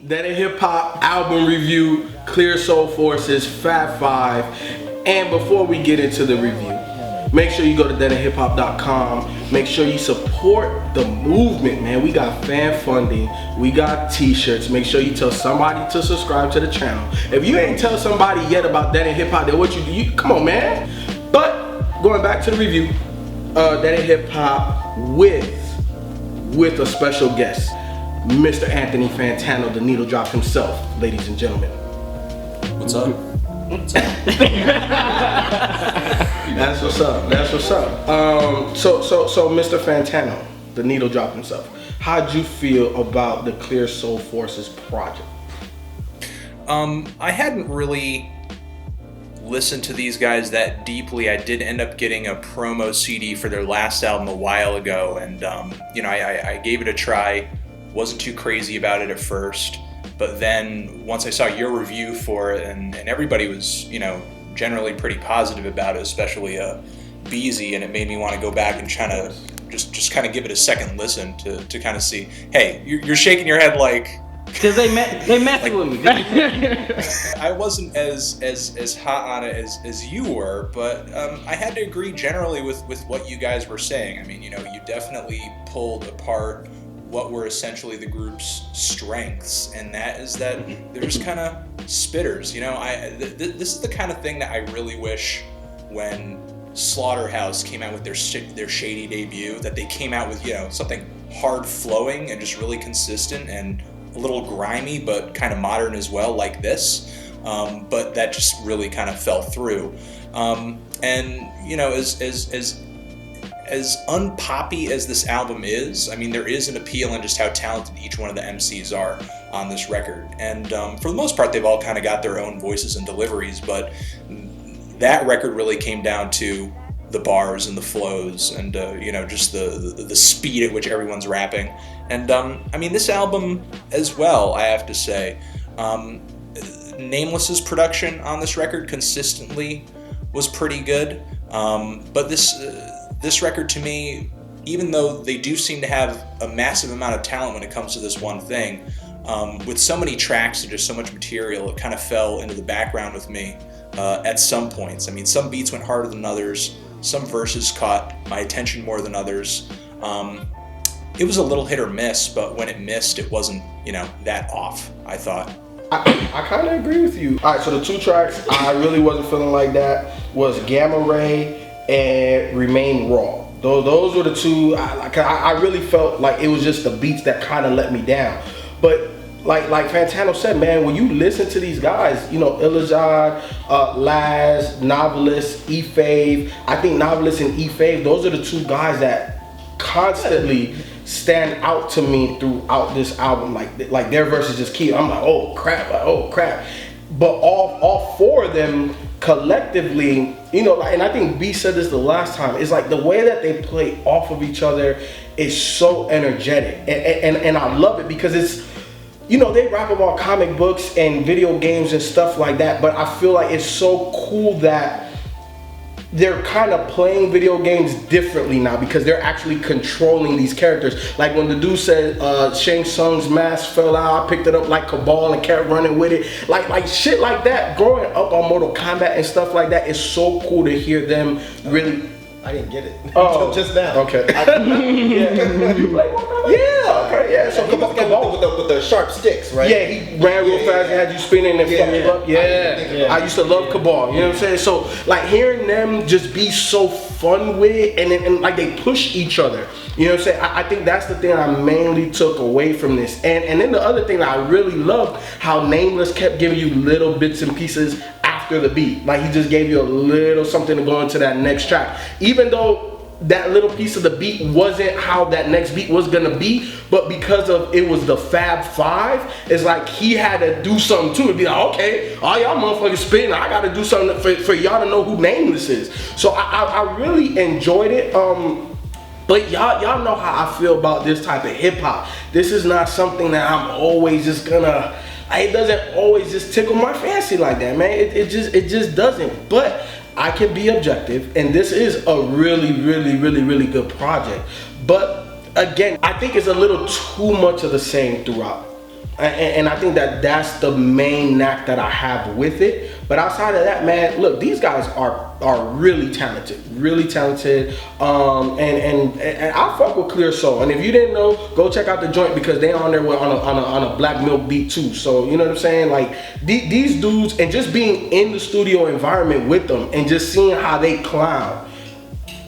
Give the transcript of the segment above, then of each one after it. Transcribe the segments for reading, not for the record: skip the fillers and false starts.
That a Hip Hop album review, Clear Soul Force's Fab Five. And before we get into the review, make sure you go to DEHH.com. Make sure you support the movement, man. We got fan funding, we got t-shirts. Make sure you tell somebody to subscribe to the channel. If you ain't tell somebody yet about DEHH Hip Hop, then what you do? Come on, man. But going back to the review, DEHH Hip Hop with a special guest, Mr. Anthony Fantano, the Needledrop himself, ladies and gentlemen. What's up? That's what's up. That's what's up. So Mr. Fantano, the Needledrop himself, how'd you feel about the Clear Soul Forces project? I hadn't really listened to these guys that deeply. I did end up getting a promo CD for their last album a while ago, and I gave it a try. Wasn't too crazy about it at first, but then once I saw your review for it, and everybody was, generally pretty positive about it, especially BZ, and it made me want to go back and try to just kind of give it a second listen to kind of see. Hey, you're shaking your head like. Because they messed with me. I wasn't as hot on it as you were, but I had to agree generally with what you guys were saying. I mean, you definitely pulled apart what were essentially the group's strengths, and that is that they're just kind of spitters. This is the kind of thing that I really wish when Slaughterhouse came out with their Shady debut, that they came out with something hard flowing and just really consistent and a little grimy, but kind of modern as well, like this. But that just really kind of fell through. As unpoppy as this album is, I mean, there is an appeal in just how talented each one of the MCs are on this record. And for the most part, they've all kind of got their own voices and deliveries, but that record really came down to the bars and the flows and, just the speed at which everyone's rapping. And, this album as well, I have to say, Nameless's production on this record consistently was pretty good. But this record to me, even though they do seem to have a massive amount of talent when it comes to this one thing, with so many tracks and just so much material, it kind of fell into the background with me at some points. I mean, some beats went harder than others, some verses caught my attention more than others. It was a little hit or miss, but when it missed, it wasn't, that off, I thought. I kind of agree with you. All right, so the two tracks I really wasn't feeling like that was Gamma Ray and Remain Raw. Those were the two. I really felt like it was just the beats that kind of let me down. But like Fantano said, man, when you listen to these guys, Ilajide, L.A.Z, Noveliss, E-Fav. I think Noveliss and E-Fav, those are the two guys that constantly stand out to me throughout this album. Like their verses just keep. I'm like, oh crap. But all four of them collectively, and I think B said this the last time, it's like the way that they play off of each other is so energetic, and I love it because it's, they rap about comic books and video games and stuff like that, but I feel like it's so cool that they're kind of playing video games differently now because they're actually controlling these characters. Like when the dude said Shang Tsung's mask fell out, I picked it up like Cabal and kept running with it. Like shit like that. Growing up on Mortal Kombat and stuff like that is so cool to hear them really. I didn't get it. Oh, just now. Okay. So he was with the sharp sticks, right? Yeah, he ran real fast and had you spinning and fucked you up. I used to love Cabal. You know what I'm saying? So like hearing them just be so fun with it, and like they push each other. You know what I'm saying? I think that's the thing I mainly took away from this. And then the other thing that I really loved, how Nameless kept giving you little bits and pieces after the beat. Like he just gave you a little something to go into that next track. Even though that little piece of the beat wasn't how that next beat was gonna be, but because of it was the Fab Five, it's like he had to do something too to be like, okay, all y'all motherfuckers spitting, I gotta do something for y'all to know who Nameless is. So I really enjoyed it. But y'all know how I feel about this type of hip hop. This is not something that I'm always just gonna. It doesn't always just tickle my fancy like that, man. It just doesn't. But I can be objective, and this is a really good project. But again, I think it's a little too much of the same throughout. And I think that's the main knack that I have with it. But outside of that, man, look, these guys are really talented, and I fuck with Clear Soul. And if you didn't know, go check out the joint because they on there on a Black Milk beat too. So you know what I'm saying? Like these dudes, and just being in the studio environment with them and just seeing how they clown.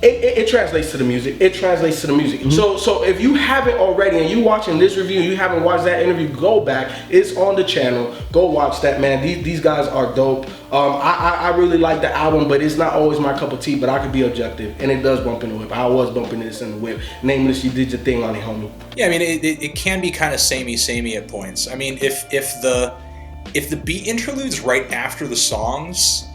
It translates to the music. Mm-hmm. So if you haven't already and you watching this review, you haven't watched that interview, go back. It's on the channel. Go watch that, man. These guys are dope. I really like the album, but it's not always my cup of tea. But I could be objective, and it does bump in the whip. I was bumping this in the whip. Nameless, you did your thing on it, homie. Yeah, I mean it can be kind of samey at points. I mean if the beat interludes right after the songs.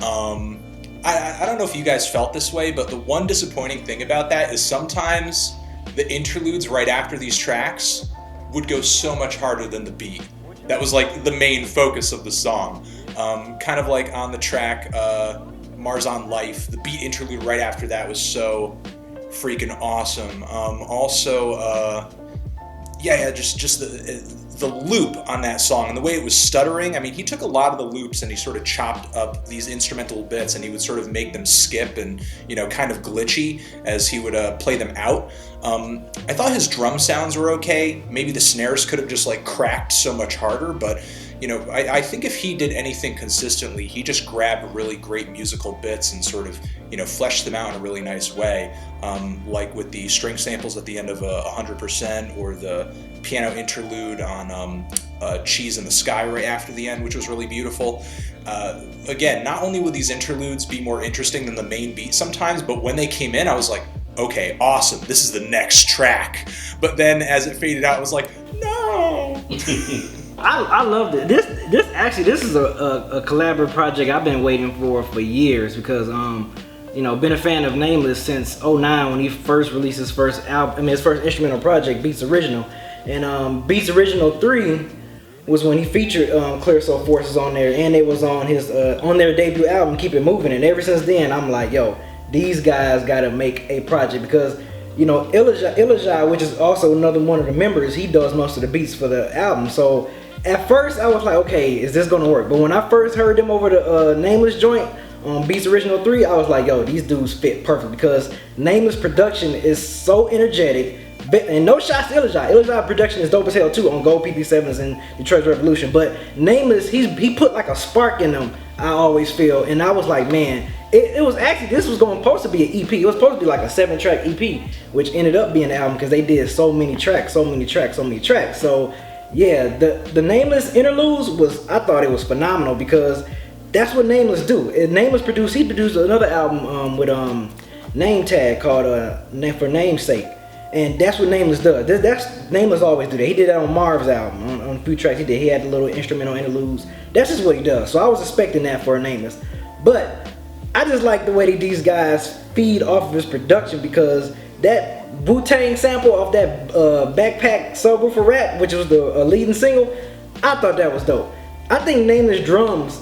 I don't know if you guys felt this way, but the one disappointing thing about that is sometimes the interludes right after these tracks would go so much harder than the beat. That was like the main focus of the song. Kind of like on the track Mars on Life, the beat interlude right after that was so freaking awesome. Just the loop on that song and the way it was stuttering. I mean, he took a lot of the loops and he sort of chopped up these instrumental bits and he would sort of make them skip and, kind of glitchy as he would play them out. I thought his drum sounds were okay. Maybe the snares could have just like cracked so much harder, but I think if he did anything consistently, he just grabbed really great musical bits and sort of, fleshed them out in a really nice way. Like with the string samples at the end of 100% or the piano interlude on Cheese in the Sky right after the end, which was really beautiful. Again, not only would these interludes be more interesting than the main beat sometimes, but when they came in, I was like, okay, awesome, this is the next track. But then as it faded out, I was like, no. I loved it. This is a collaborative project I've been waiting for years because been a fan of Nameless since '09 when he first released his first album. His first instrumental project, Beats Original, and Beats Original 3 was when he featured Clear Soul Forces on there, and it was on his on their debut album, Keep It Moving. And ever since then, I'm like, yo, these guys got to make a project because. Ilajide, which is also another one of the members, he does most of the beats for the album. So at first I was like, okay, is this gonna work? But when I first heard them over the Nameless joint on Beats Original 3, I was like, yo, these dudes fit perfect because Nameless production is so energetic. And no shots to Ilajide. Ilajide production is dope as hell too on Gold PP7s and Detroit's Revolution. But Nameless, he put like a spark in them, I always feel. And I was like, man, it was actually, this was supposed to be an EP. It was supposed to be like a 7-track EP, which ended up being an album because they did so many tracks. So yeah, the Nameless interludes I thought it was phenomenal because that's what Nameless do. Nameless he produced another album with Name Tag called For Namesake. And that's what Nameless does. That's Nameless always do that. He did that on Marv's album, on a few tracks he had the little instrumental interludes. That's just what he does. So I was expecting that for Nameless. But I just like the way that these guys feed off of his production because that Wu-Tang sample off that Backpack Subwoofer Rap, which was the leading single, I thought that was dope. I think Nameless drums,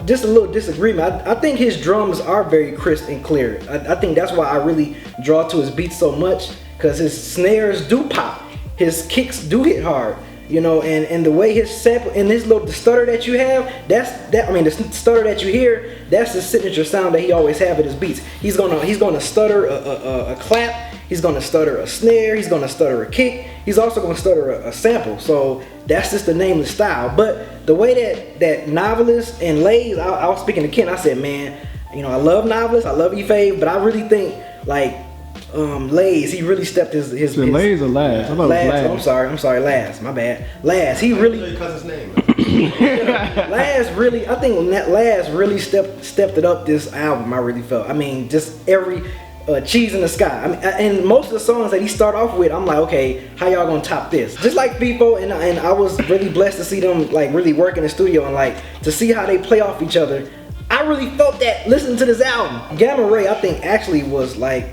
just a little disagreement. I think his drums are very crisp and clear. I think that's why I really draw to his beats so much because his snares do pop, his kicks do hit hard. And the way his sample and the stutter that you have, the stutter that you hear, that's the signature sound that he always have in his beats. He's gonna stutter a clap, he's gonna stutter a snare, he's gonna stutter a kick, he's also gonna stutter a sample. So that's just the Nameless style. But the way that Noveliss and L.A.Z, I was speaking to Ken, I said, man, I love Noveliss, I love E-Fav, but I really think like L.A.Z, he really stepped his L.A.Z or L.A.Z? I thought L.A.Z. I'm sorry, L.A.Z, my bad. L.A.Z, he really cousin's name. L.A.Z really, I think L.A.Z really stepped it up this album. I really felt. I mean, just every Cheese in the Sky. And most of the songs that he start off with, I'm like, okay, how y'all gonna top this? Just like FIFO, and I was really blessed to see them like really work in the studio and like to see how they play off each other. I really felt that listening to this album. Gamma Ray, I think actually was like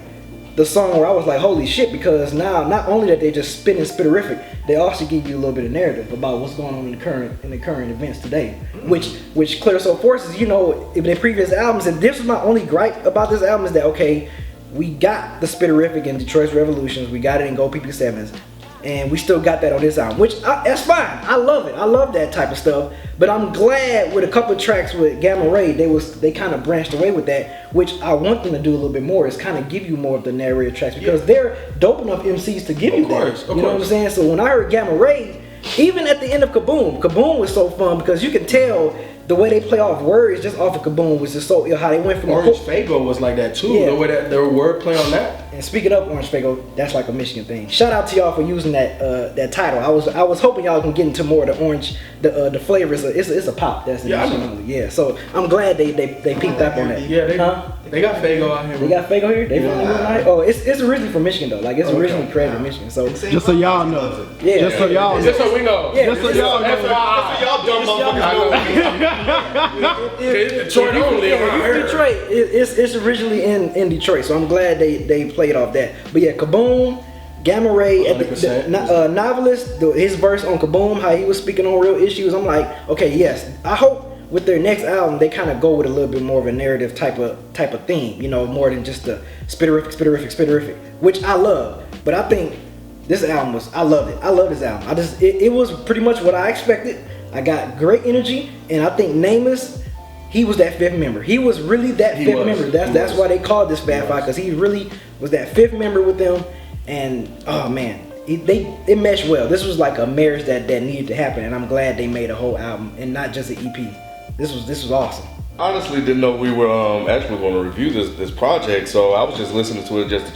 the song where I was like, holy shit, because now not only that they just spitterific, they also give you a little bit of narrative about what's going on in the current events today. Which Clear Soul Forces, in their previous albums, and this was my only gripe about this album is that okay, we got the spitterific in Detroit's Revolutions, we got it in Gold PP7s. and we still got that on this album, which that's fine. I love it. I love that type of stuff. But I'm glad with a couple of tracks with Gamma Ray, they kind of branched away with that, which I want them to do a little bit more, is kind of give you more of the narrative tracks, because they're dope enough MCs to give you that. You know what I'm saying? So when I heard Gamma Ray, even at the end of Kaboom was so fun, because you can tell the way they play off words just off of Kaboom was just so ill. How they went from Orange Fago was like that too. The way that their wordplay on that. And speaking of Orange Fago, that's like a Michigan thing. Shout out to y'all for using that title. I was hoping y'all can get into more of the orange, the flavors. It's a pop. That's yeah. So I'm glad they peeked up on that. Yeah, they got Fago out here. They got Fago here. They finally went out. Oh, it's originally from Michigan though. Like it's originally created in Michigan. So just so y'all know. Yeah. Just so y'all know. Just so we know. Yeah. Just so y'all know. Y'all dumb motherfuckers know. Detroit only. Detroit. It's originally in Detroit. So I'm glad they played off that. But yeah, Kaboom, Gamma Ray, Noveliss, his verse on Kaboom, how he was speaking on real issues. I'm like, okay, yes. I hope with their next album they kind of go with a little bit more of a narrative type of theme, you know, more than just the spitterific, which I love. But I think this album I loved it. I love this album. It was pretty much what I expected. I got great energy, and I think Nameless, he was that fifth member. He was really that fifth member. That's why they called this Fab Five, because he really was that fifth member with them. And oh man, it meshed well. This was like a marriage that needed to happen, and I'm glad they made a whole album and not just an EP. This was awesome. Honestly, didn't know we were actually going to review this project, so I was just listening to it just to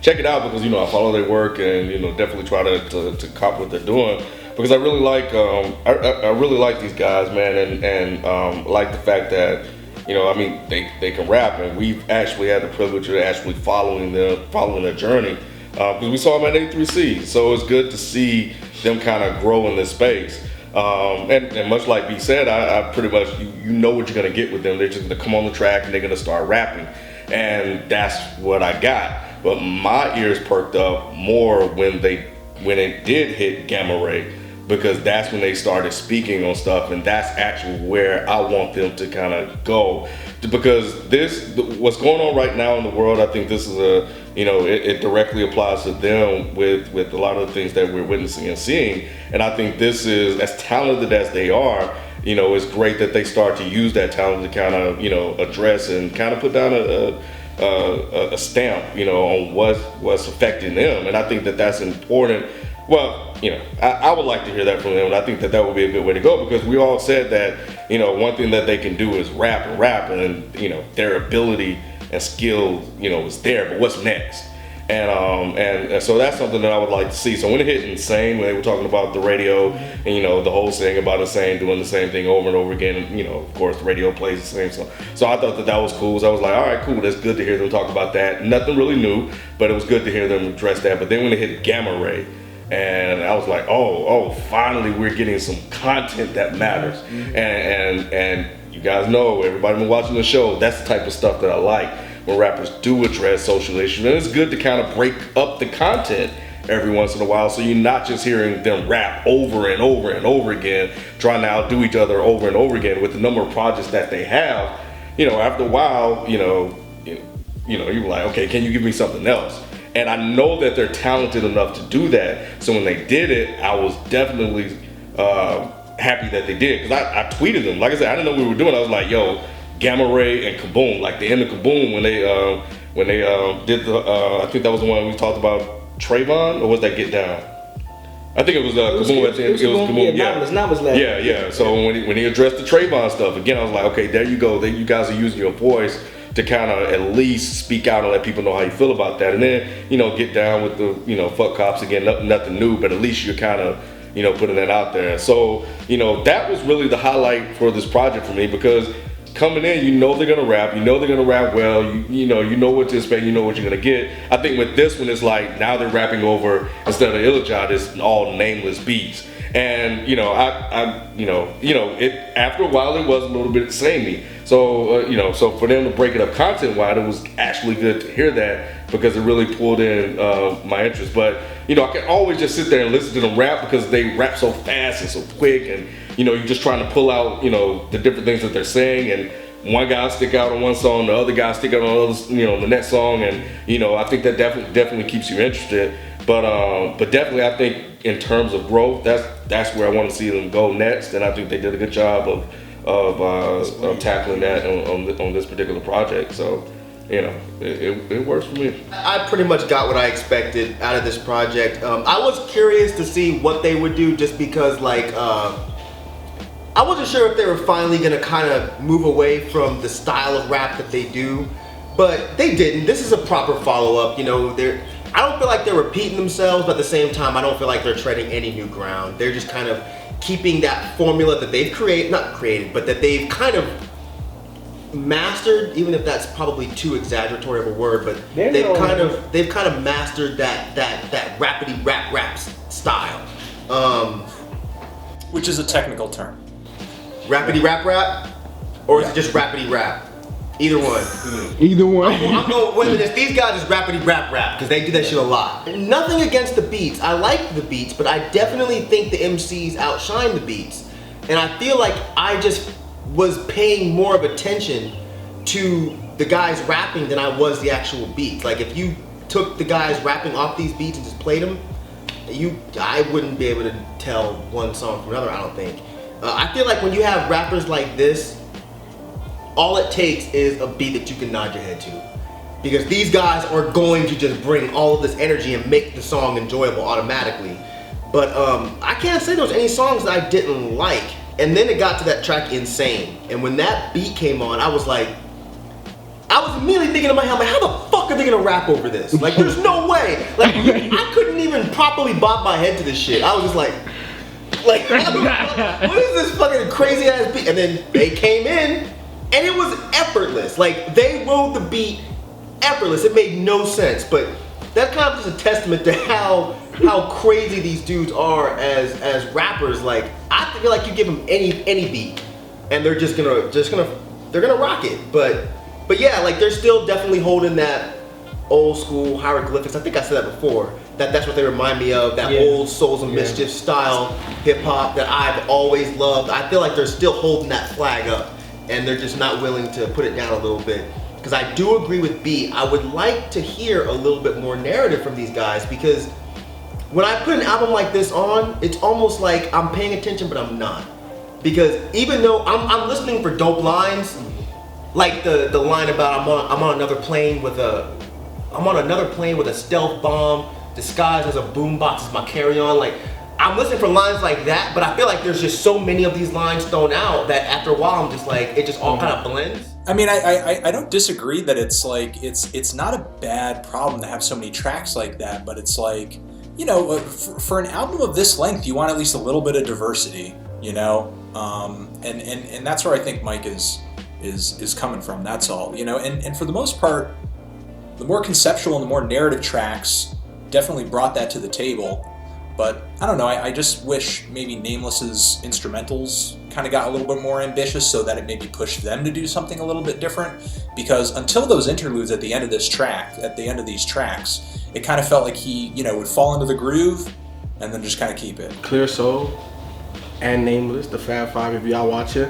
check it out, because I follow their work and definitely try to cop what they're doing, because I really like I really like these guys, man, and like the fact that they can rap, and we've actually had the privilege of actually following their journey, because we saw them at A3C, so it's good to see them kind of grow in this space. And much like B said, I pretty much you know what you're gonna get with them. They're just gonna come on the track and they're gonna start rapping, and that's what I got. But my ears perked up more when it did hit Gamma Ray, because that's when they started speaking on stuff, and that's actually where I want them to kind of go, because what's going on right now in the world, I think this is it directly applies to them with a lot of the things that we're witnessing and seeing. And I think this is, as talented as they are, it's great that they start to use that talent to kind of address and kind of put down a stamp on what's affecting them. And I think that that's important. Well, I would like to hear that from them, and I think that would be a good way to go, because we all said that one thing that they can do is rap, and their ability and skill is there, but what's next? And so that's something that I would like to see. So when it hit Insane, when they were talking about the radio and the whole thing about Insane doing the same thing over and over again, and of course the radio plays the same song. So I thought that was cool. So I was like, all right, cool, that's good to hear them talk about that. Nothing really new, but it was good to hear them address that. But then when it hit Gamma Ray, and I was like, oh, finally we're getting some content that matters. And you guys know, everybody been watching the show, that's the type of stuff that I like, when rappers do address social issues. And it's good to kind of break up the content every once in a while, so you're not just hearing them rap over and over and over again, trying to outdo each other over and over again. With the number of projects that they have, after a while, you're like, okay, can you give me something else? And I know that they're talented enough to do that. So when they did it, I was definitely happy that they did, because I tweeted them. Like I said, I didn't know what we were doing. I was like, yo, Gamma Ray and Kaboom, like the end of Kaboom, when they did the I think that was the one we talked about, Trayvon, or was that Get Down? I think it was Kaboom at the end. It was Kaboom, yeah. Yeah. So when he addressed the Trayvon stuff again, I was like, okay, there you go. You guys are using your voice to kind of at least speak out and let people know how you feel about that. And then Get Down with the fuck cops again, nothing new, but at least you're kind of putting that out there. So that was really the highlight for this project for me, because coming in, they're gonna rap, they're gonna rap well, you know what to expect, what you're gonna get. I think with this one, it's like now they're rapping over, instead of Ilajide, it's all nameless beats. And it after a while it was a little bit samey. So so for them to break it up content-wise, it was actually good to hear that, because it really pulled in my interest. But I can always just sit there and listen to them rap, because they rap so fast and so quick, and you're just trying to pull out the different things that they're saying, and one guy stick out on one song, the other guy stick out on the next song, and I think that definitely keeps you interested. But definitely, I think in terms of growth, that's where I want to see them go next, and I think they did a good job of tackling that on this particular project. So, you know, it works for me. I pretty much got what I expected out of this project. I was curious to see what they would do, just because like I wasn't sure if they were finally gonna kind of move away from the style of rap that they do, but they didn't. This is a proper follow-up. You know, I don't feel like they're repeating themselves, but at the same time, I don't feel like they're treading any new ground. They're just kind of keeping that formula that they've not created, but that they've kind of mastered, even if that's probably too exaggeratory of a word, but they've kind of mastered that rapidy rap style. Which is a technical term. Rapidy rap? Or is it just rapidy rap? Either one. Either one. I'm going with this. These guys is rapidy rap because they do that shit a lot. Nothing against the beats. I like the beats, but I definitely think the MCs outshine the beats. And I feel like I just was paying more of attention to the guys rapping than I was the actual beats. Like if you took the guys rapping off these beats and just played them, I wouldn't be able to tell one song from another, I don't think. I feel like when you have rappers like this, all it takes is a beat that you can nod your head to. Because these guys are going to just bring all of this energy and make the song enjoyable automatically. But I can't say there was any songs that I didn't like. And then it got to that track, Insane. And when that beat came on, I was immediately thinking in my head, like, how the fuck are they gonna rap over this? Like, there's no way. Like, I couldn't even properly bob my head to this shit. I was just like, what is this fucking crazy ass beat? And then they came in, and it was effortless. Like, they rode the beat effortless. It made no sense, but that kind of is a testament to how crazy these dudes are as rappers. Like, I feel like you give them any beat, and they're gonna rock it. But yeah, like they're still definitely holding that old school hieroglyphics. I think I said that before. That's what they remind me of. That old Souls of Mischief style hip hop that I've always loved. I feel like they're still holding that flag up, and they're just not willing to put it down a little bit. Because I do agree with B. I would like to hear a little bit more narrative from these guys, because when I put an album like this on, it's almost like I'm paying attention, but I'm not. Because even though I'm listening for dope lines, like the line about I'm on another plane with a stealth bomb disguised as a boombox as my carry-on. Like, I'm listening for lines like that, but I feel like there's just so many of these lines thrown out that after a while I'm just like, it just all kind of blends. I mean, I don't disagree that it's like it's not a bad problem to have so many tracks like that, but it's like, you know, for an album of this length, you want at least a little bit of diversity, you know, and that's where I think Mike is coming from. That's all, you know, and for the most part, the more conceptual and the more narrative tracks definitely brought that to the table. But I don't know, I just wish maybe Nameless's instrumentals kind of got a little bit more ambitious, so that it maybe pushed them to do something a little bit different. Because until those interludes at the end of these tracks, it kind of felt like he, you know, would fall into the groove and then just kind of keep it. Clear Soul and Nameless, the Fab Five, if y'all watching.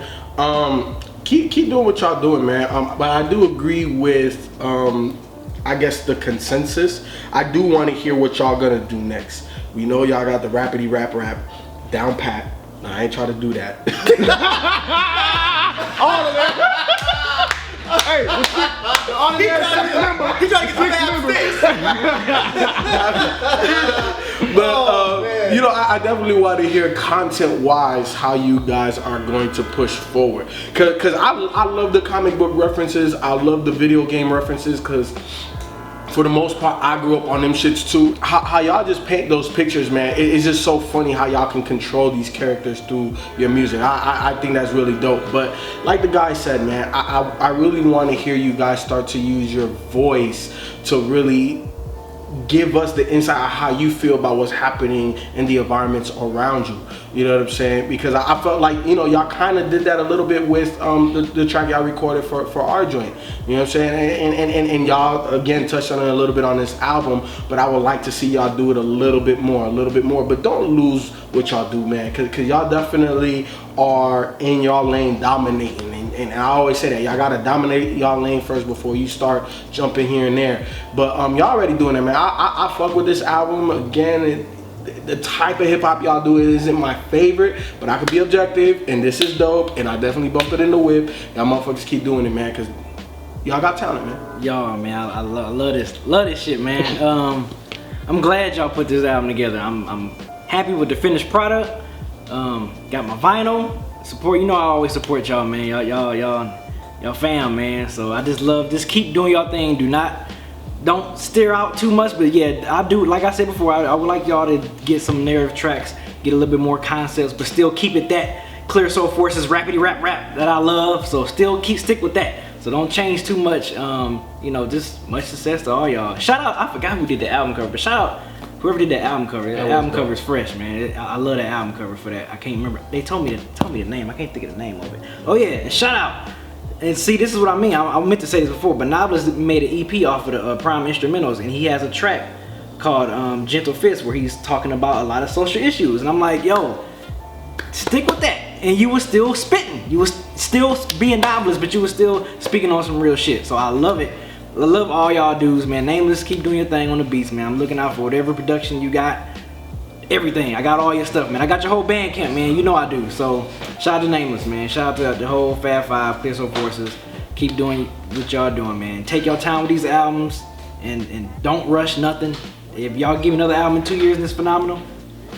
Keep doing what y'all doing, man. But I do agree with, I guess, the consensus. I do want to hear what y'all gonna do next. We know y'all got the rapidy rap down pat. No, I ain't trying to do that. All of that. Hey, all of that. He's trying to get the But you know, I definitely want to hear content-wise how you guys are going to push forward. Cause I love the comic book references. I love the video game references. Cause for the most part, I grew up on them shits too. How y'all just paint those pictures, man, it's just so funny how y'all can control these characters through your music. I think that's really dope. But like the guy said, man, I really want to hear you guys start to use your voice to really give us the insight of how you feel about what's happening in the environments around you. You know what I'm saying? Because I felt like, you know, y'all kind of did that a little bit with the track y'all recorded for our joint. You know what I'm saying? And y'all again touched on it a little bit on this album, but I would like to see y'all do it a little bit more. But don't lose what y'all do, man, because y'all definitely are in y'all lane dominating, and I always say that y'all gotta dominate y'all lane first before you start jumping here and there. But y'all already doing it, man. I fuck with this album. Again, the type of hip hop y'all do isn't my favorite, but I could be objective, and this is dope, and I definitely bumped it in the whip. Y'all motherfuckers keep doing it, man, cause y'all got talent, man. Y'all, man, I love this shit, man. I'm glad y'all put this album together. I'm happy with the finished product. Got my vinyl. Support, you know I always support y'all, man. Y'all fam, man. So I just keep doing y'all thing. Don't steer out too much, but yeah, I do. Like I said before, I would like y'all to get some narrative tracks, get a little bit more concepts, but still keep it that Clear Soul Forces rappity rap that I love. So still stick with that. So don't change too much. You know, just much success to all y'all. Shout out, I forgot who did the album cover, but shout out whoever did that album cover. That album cover is fresh, man. I love that album cover for that. I can't remember. They told me the name. I can't think of the name of it. Oh yeah, and shout out. And see, this is what I mean. I meant to say this before, but Noveliss made an EP off of the Prime Instrumentals, and he has a track called Gentle Fist where he's talking about a lot of social issues. And I'm like, yo, stick with that. And you were still spitting. You was still being Noveliss, but you were still speaking on some real shit. So I love it. I love all y'all dudes, man. Nameless, keep doing your thing on the beats, man. I'm looking out for whatever production you got. Everything. I got all your stuff, man. I got your whole band camp, man. You know I do. So shout out to Nameless, man. Shout out to the whole Fab Five, Clear Soul Forces. Keep doing what y'all doing, man. Take your time with these albums and don't rush nothing. If y'all give another album in 2 years and it's phenomenal,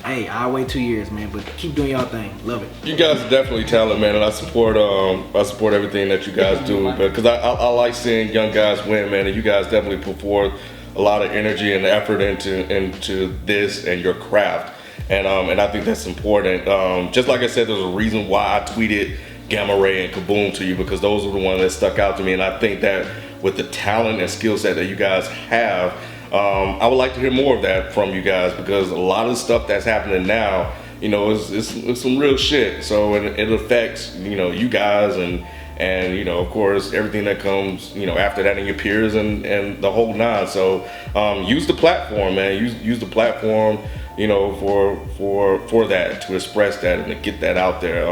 hey, I'll wait 2 years, man. But keep doing y'all thing. Love it. You guys are definitely talented, man, and I support everything that you guys do, because I like seeing young guys win, man, and you guys definitely put forth a lot of energy and effort into this and your craft, and I think that's important. Just like I said, there's a reason why I tweeted Gamma Ray and Kaboom to you, because those were the ones that stuck out to me, and I think that with the talent and skill set that you guys have, I would like to hear more of that from you guys, because a lot of the stuff that's happening now, you know, it's some real shit. So it affects, you know, you guys and you know, of course, everything that comes, you know, after that, and your peers and the whole nine. So use the platform, man. Use the platform, you know, for that, to express that and to get that out there.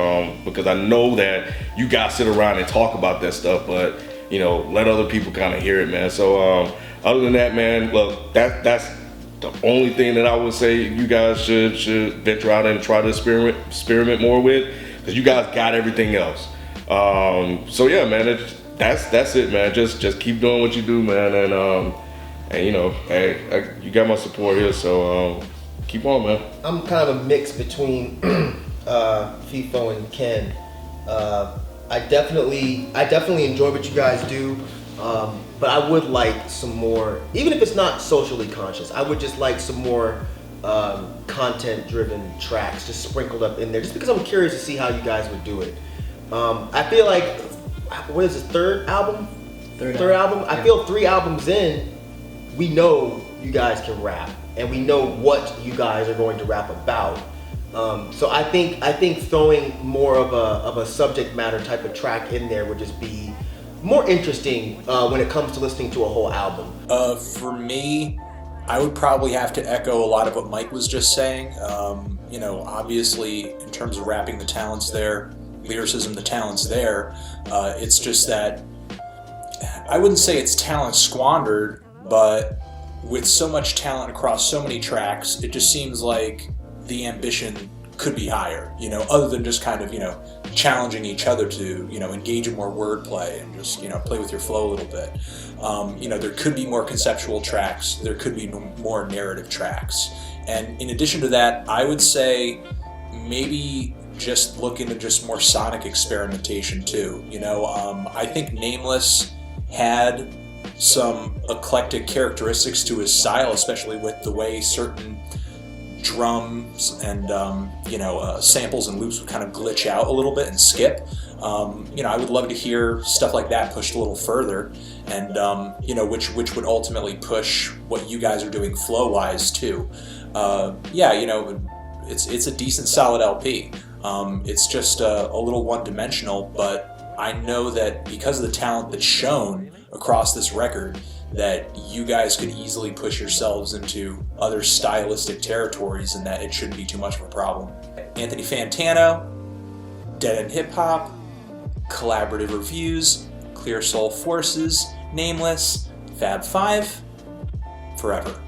Because I know that you guys sit around and talk about that stuff, but you know, let other people kind of hear it, man. So other than that, man, look, that's the only thing that I would say you guys should venture out and try to experiment more with, because you guys got everything else. So yeah, man, that's it, man. Just keep doing what you do, man, and you know, hey, you got my support here, so keep on, man. I'm kind of a mix between FIFO and Ken. I definitely enjoy what you guys do, but I would like some more, even if it's not socially conscious, I would just like some more content-driven tracks just sprinkled up in there, just because I'm curious to see how you guys would do it. I feel like, what is it, third album? Third album? I feel 3 albums in, we know you guys can rap, and we know what you guys are going to rap about. So I think throwing more of a subject matter type of track in there would just be more interesting when it comes to listening to a whole album. For me, I would probably have to echo a lot of what Mike was just saying. You know, obviously, in terms of rapping, the talent's there. Lyricism, the talent's there. It's just that I wouldn't say it's talent squandered, but with so much talent across so many tracks, it just seems like the ambition could be higher, you know, other than just kind of, you know, challenging each other to, you know, engage in more wordplay and just, you know, play with your flow a little bit. You know, there could be more conceptual tracks, there could be more narrative tracks. And in addition to that, I would say maybe just look into just more sonic experimentation too. You know, I think Nameless had some eclectic characteristics to his style, especially with the way certain drums and you know, samples and loops would kind of glitch out a little bit and skip. You know, I would love to hear stuff like that pushed a little further, and you know, which would ultimately push what you guys are doing flow-wise too. Yeah, you know, it's a decent solid LP. It's just a little one-dimensional, but I know that because of the talent that's shown across this record, that you guys could easily push yourselves into other stylistic territories, and that it shouldn't be too much of a problem. Anthony Fantano, Dead End Hip Hop, Collaborative Reviews, Clear Soul Forces, Nameless, Fab Five, forever.